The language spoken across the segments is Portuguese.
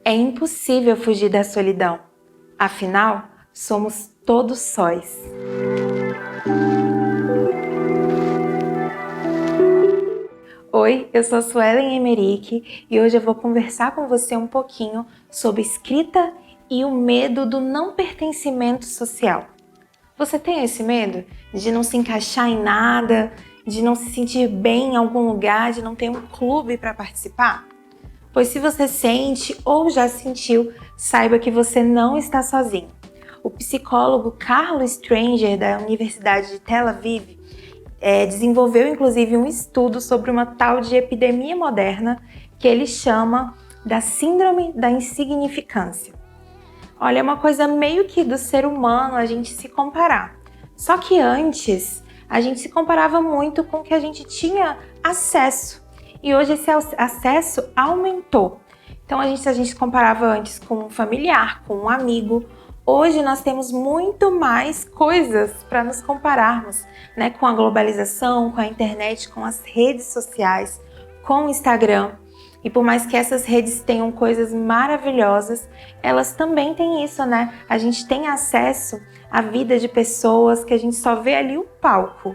É impossível fugir da solidão. Afinal, somos todos sóis. Oi, eu sou Suelen Emerick e hoje eu vou conversar com você um pouquinho sobre escrita e o medo do não pertencimento social. Você tem esse medo de não se encaixar em nada, de não se sentir bem em algum lugar, de não ter um clube para participar? Pois se você sente ou já sentiu, saiba que você não está sozinho. O psicólogo Carl Stranger, da Universidade de Tel Aviv, desenvolveu inclusive um estudo sobre uma tal de epidemia moderna que ele chama da síndrome da insignificância. Olha, é uma coisa meio que do ser humano a gente se comparar. Só que antes a gente se comparava muito com o que a gente tinha acesso. E hoje esse acesso aumentou. Então a gente se comparava antes com um familiar, com um amigo. Hoje nós temos muito mais coisas para nos compararmos, né? Com a globalização, com a internet, com as redes sociais, com o Instagram. E por mais que essas redes tenham coisas maravilhosas, elas também têm isso, né? A gente tem acesso à vida de pessoas que a gente só vê ali o palco,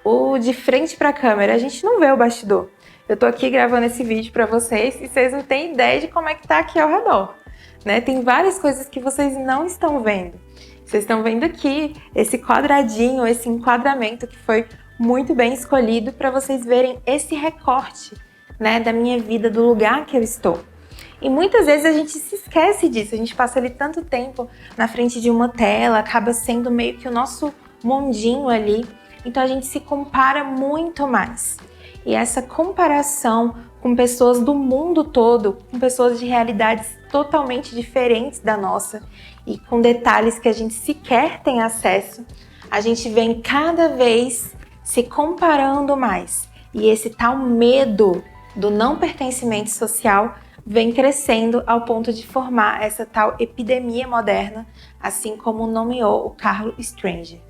ou de frente para a câmera, a gente não vê o bastidor. Eu tô aqui gravando esse vídeo para vocês e vocês não têm ideia de como é que tá aqui ao redor, né? Tem várias coisas que vocês não estão vendo. Vocês estão vendo aqui esse quadradinho, esse enquadramento que foi muito bem escolhido para vocês verem esse recorte, né, da minha vida, do lugar que eu estou. E muitas vezes a gente se esquece disso, a gente passa ali tanto tempo na frente de uma tela, acaba sendo meio que o nosso mundinho ali, então a gente se compara muito mais. E essa comparação com pessoas do mundo todo, com pessoas de realidades totalmente diferentes da nossa e com detalhes que a gente sequer tem acesso, a gente vem cada vez se comparando mais. E esse tal medo do não pertencimento social vem crescendo ao ponto de formar essa tal epidemia moderna, assim como nomeou o Carl Stranger.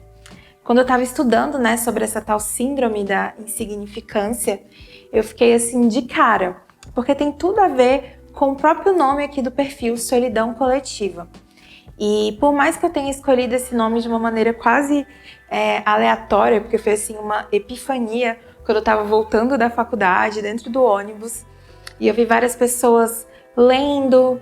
Quando eu estava estudando, né, sobre essa tal síndrome da insignificância, eu fiquei assim de cara, porque tem tudo a ver com o próprio nome aqui do perfil, Solidão Coletiva. E por mais que eu tenha escolhido esse nome de uma maneira quase aleatória, porque foi assim uma epifania quando eu estava voltando da faculdade, dentro do ônibus, e eu vi várias pessoas lendo,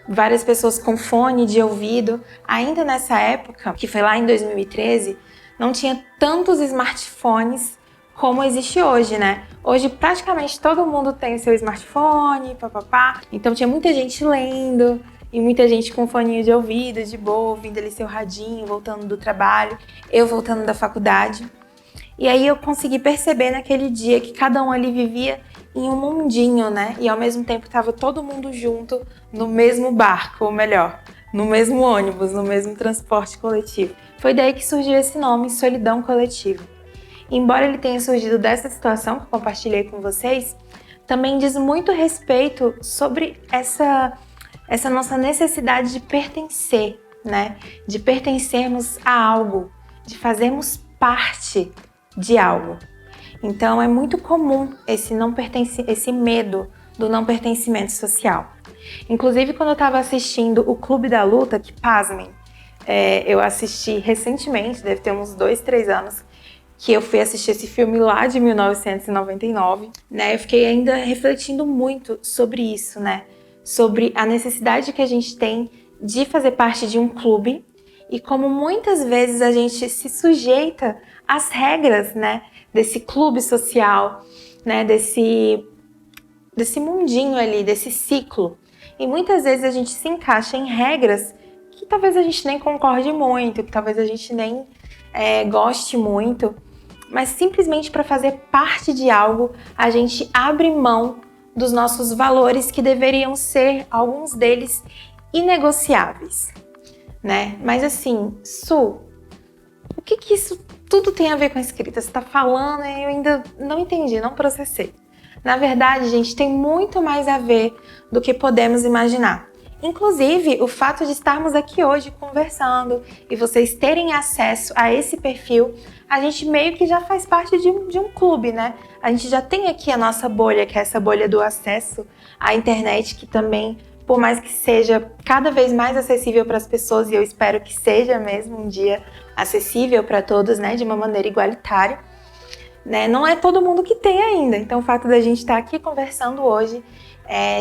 várias pessoas com fone de ouvido. Ainda nessa época, que foi lá em 2013, não tinha tantos smartphones como existe hoje, né? Hoje praticamente todo mundo tem o seu smartphone, papapá. Então tinha muita gente lendo e muita gente com foninho de ouvido, de boa, ouvindo ali seu radinho, voltando do trabalho, eu voltando da faculdade. E aí eu consegui perceber naquele dia que cada um ali vivia em um mundinho, né? E ao mesmo tempo estava todo mundo junto no mesmo barco, ou melhor, no mesmo ônibus, no mesmo transporte coletivo. Foi daí que surgiu esse nome, Solidão Coletiva. Embora ele tenha surgido dessa situação que eu compartilhei com vocês, também diz muito respeito sobre essa nossa necessidade de pertencer, né? De pertencermos a algo, de fazermos parte de algo. Então é muito comum esse medo do não pertencimento social. Inclusive quando eu estava assistindo o Clube da Luta, que pasmem, eu assisti recentemente, deve ter uns 2, 3 anos, que eu fui assistir esse filme lá de 1999, né? Eu fiquei ainda refletindo muito sobre isso, né? Sobre a necessidade que a gente tem de fazer parte de um clube e como muitas vezes a gente se sujeita às regras, né, desse clube social, né, desse mundinho ali, desse ciclo. E muitas vezes a gente se encaixa em regras que talvez a gente nem concorde muito, que talvez a gente nem goste muito, mas simplesmente para fazer parte de algo, a gente abre mão dos nossos valores que deveriam ser, alguns deles, inegociáveis, né? Mas assim, Su, o que isso tudo tem a ver com a escrita? Você está falando e eu ainda não entendi, não processei. Na verdade, gente, tem muito mais a ver do que podemos imaginar. Inclusive, o fato de estarmos aqui hoje conversando e vocês terem acesso a esse perfil a gente meio que já faz parte de um clube, né? A gente já tem aqui a nossa bolha, que é essa bolha do acesso à internet, que também, por mais que seja cada vez mais acessível para as pessoas, e eu espero que seja mesmo um dia acessível para todos, né, de uma maneira igualitária, né, não é todo mundo que tem ainda. Então o fato da gente estar aqui conversando hoje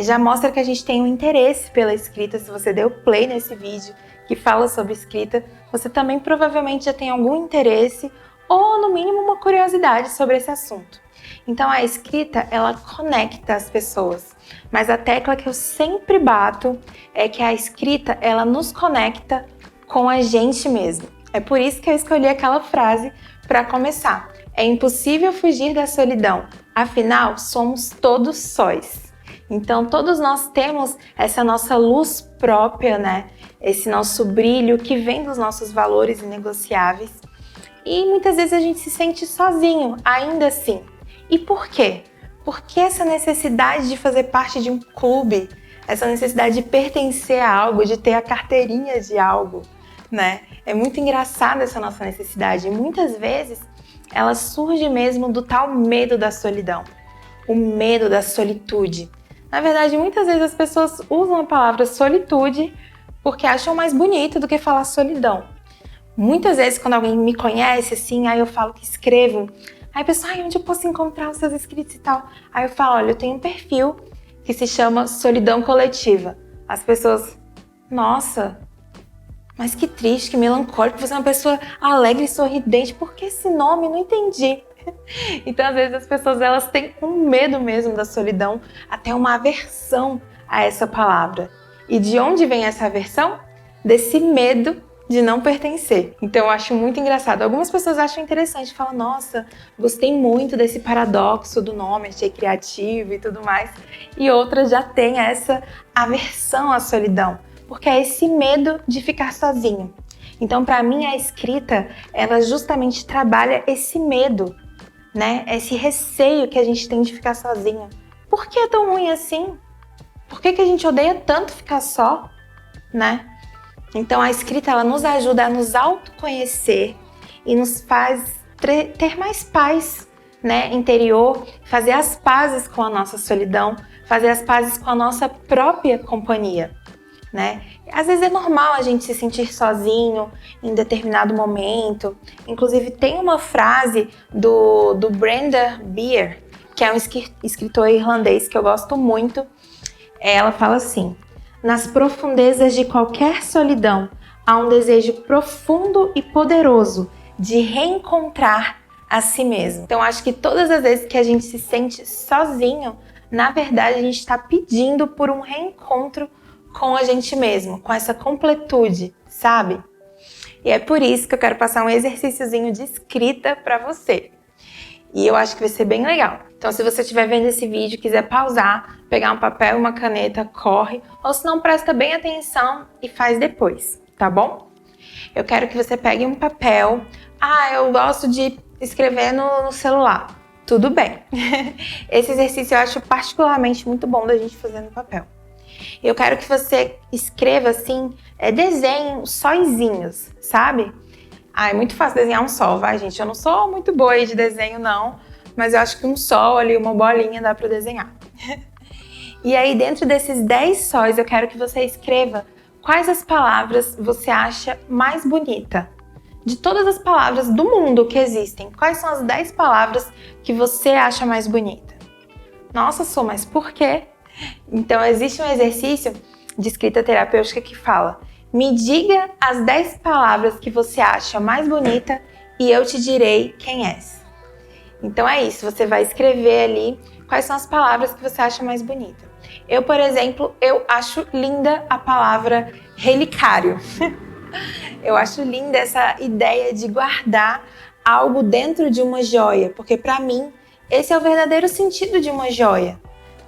já mostra que a gente tem um interesse pela escrita. Se você deu play nesse vídeo que fala sobre escrita, você também provavelmente já tem algum interesse ou no mínimo uma curiosidade sobre esse assunto. Então a escrita, ela conecta as pessoas, mas a tecla que eu sempre bato é que a escrita, ela nos conecta com a gente mesmo. É por isso que eu escolhi aquela frase para começar. É impossível fugir da solidão, afinal somos todos sóis. Então todos nós temos essa nossa luz própria, né? Esse nosso brilho que vem dos nossos valores inegociáveis. E muitas vezes a gente se sente sozinho, ainda assim. E por quê? Porque essa necessidade de fazer parte de um clube, essa necessidade de pertencer a algo, de ter a carteirinha de algo, né? É muito engraçada essa nossa necessidade. E muitas vezes ela surge mesmo do tal medo da solidão, o medo da solitude. Na verdade, muitas vezes as pessoas usam a palavra solitude porque acham mais bonito do que falar solidão. Muitas vezes, quando alguém me conhece, assim, aí eu falo que escrevo, aí a pessoa, onde eu posso encontrar os seus escritos e tal? Aí eu falo, olha, eu tenho um perfil que se chama Solidão Coletiva. As pessoas, nossa, mas que triste, que melancólico, você é uma pessoa alegre e sorridente, por que esse nome? Não entendi. Então, às vezes, as pessoas elas têm um medo mesmo da solidão, até uma aversão a essa palavra. E de onde vem essa aversão? Desse medo de não pertencer. Então eu acho muito engraçado. Algumas pessoas acham interessante, falam, nossa, gostei muito desse paradoxo do nome, achei criativo e tudo mais. E outras já têm essa aversão à solidão, porque é esse medo de ficar sozinho. Então, para mim, a escrita, ela justamente trabalha esse medo, né? Esse receio que a gente tem de ficar sozinho. Por que é tão ruim assim? Por que a gente odeia tanto ficar só, né? Então a escrita, ela nos ajuda a nos autoconhecer e nos faz ter mais paz, né, interior, fazer as pazes com a nossa solidão, fazer as pazes com a nossa própria companhia, né? Às vezes é normal a gente se sentir sozinho em determinado momento. Inclusive tem uma frase do Brenda Beer, que é um escritor irlandês que eu gosto muito. Ela fala assim: nas profundezas de qualquer solidão, há um desejo profundo e poderoso de reencontrar a si mesmo. Então, acho que todas as vezes que a gente se sente sozinho, na verdade, a gente está pedindo por um reencontro com a gente mesmo, com essa completude, sabe? E é por isso que eu quero passar um exercíciozinho de escrita para você. E eu acho que vai ser bem legal. Então, se você estiver vendo esse vídeo, quiser pausar, pegar um papel e uma caneta, corre. Ou se não, presta bem atenção e faz depois, tá bom? Eu quero que você pegue um papel. Eu gosto de escrever no celular. Tudo bem. Esse exercício eu acho particularmente muito bom da gente fazer no papel. Eu quero que você escreva assim, desenhe sóizinhos, sabe? É muito fácil desenhar um sol, vai, gente? Eu não sou muito boa aí de desenho, não. Mas eu acho que um sol ali, uma bolinha, dá pra desenhar. E aí, dentro desses 10 sóis, eu quero que você escreva quais as palavras você acha mais bonita. De todas as palavras do mundo que existem, quais são as 10 palavras que você acha mais bonita? Nossa, Su, mas por quê? Então, existe um exercício de escrita terapêutica que fala: me diga as 10 palavras que você acha mais bonita e eu te direi quem és. Então é isso, você vai escrever ali quais são as palavras que você acha mais bonita. Eu, por exemplo, eu acho linda a palavra relicário. Eu acho linda essa ideia de guardar algo dentro de uma joia, porque para mim esse é o verdadeiro sentido de uma joia,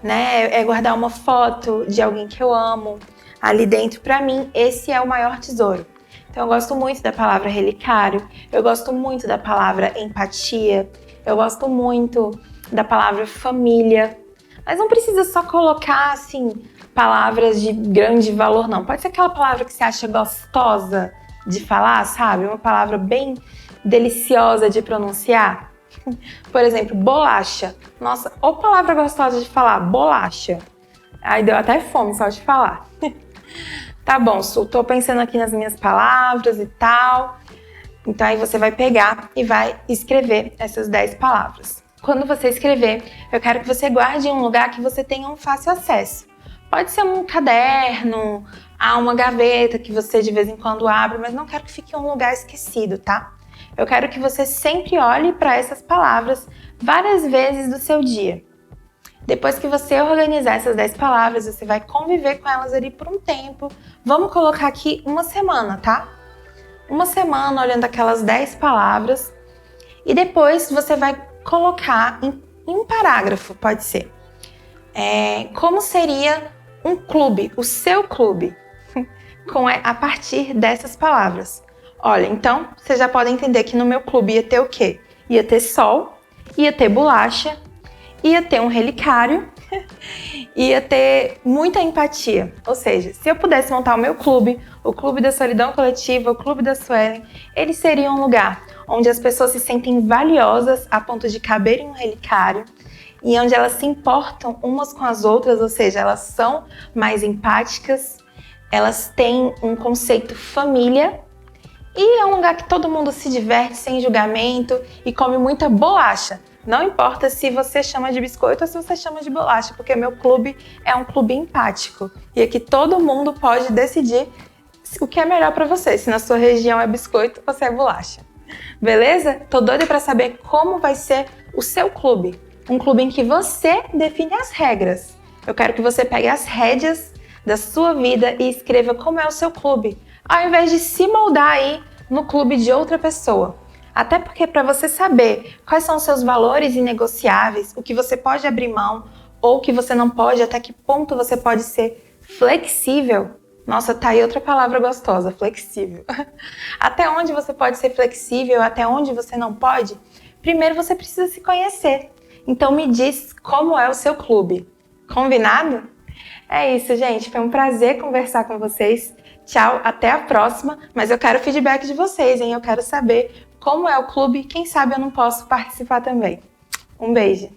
né? É guardar uma foto de alguém que eu amo ali dentro. Para mim, esse é o maior tesouro. Então eu gosto muito da palavra relicário, eu gosto muito da palavra empatia, eu gosto muito da palavra família. Mas não precisa só colocar, assim, palavras de grande valor, não. Pode ser aquela palavra que você acha gostosa de falar, sabe? Uma palavra bem deliciosa de pronunciar? Por exemplo, bolacha. Nossa, ô palavra gostosa de falar, bolacha. Aí deu até fome só de falar. Tá bom, Su, tô pensando aqui nas minhas palavras e tal. Então aí você vai pegar e vai escrever essas 10 palavras. Quando você escrever, eu quero que você guarde em um lugar que você tenha um fácil acesso. Pode ser um caderno, uma gaveta que você de vez em quando abre, mas não quero que fique em um lugar esquecido, tá? Eu quero que você sempre olhe para essas palavras várias vezes do seu dia. Depois que você organizar essas 10 palavras, você vai conviver com elas ali por um tempo. Vamos colocar aqui uma semana, tá? Uma semana olhando aquelas 10 palavras e depois você vai colocar em um parágrafo, pode ser. Como seria um clube, o seu clube, a partir dessas palavras. Olha, então você já pode entender que no meu clube ia ter o quê? Ia ter sol, ia ter bolacha, ia ter um relicário, ia ter muita empatia. Ou seja, se eu pudesse montar o meu clube, o Clube da Solidão Coletiva, o Clube da Suelen, ele seria um lugar onde as pessoas se sentem valiosas a ponto de caber em um relicário e onde elas se importam umas com as outras, ou seja, elas são mais empáticas, elas têm um conceito família e é um lugar que todo mundo se diverte sem julgamento e come muita bolacha. Não importa se você chama de biscoito ou se você chama de bolacha, porque meu clube é um clube empático. E aqui todo mundo pode decidir o que é melhor para você, se na sua região é biscoito ou se é bolacha. Beleza? Tô doida para saber como vai ser o seu clube. Um clube em que você define as regras. Eu quero que você pegue as rédeas da sua vida e escreva como é o seu clube, ao invés de se moldar aí no clube de outra pessoa. Até porque para você saber quais são os seus valores inegociáveis, o que você pode abrir mão ou o que você não pode, até que ponto você pode ser flexível. Nossa, tá aí outra palavra gostosa, flexível. Até onde você pode ser flexível, até onde você não pode? Primeiro você precisa se conhecer. Então me diz como é o seu clube. Combinado? É isso, gente. Foi um prazer conversar com vocês. Tchau, até a próxima. Mas eu quero feedback de vocês, hein? Eu quero saber como é o clube. Quem sabe eu não posso participar também. Um beijo.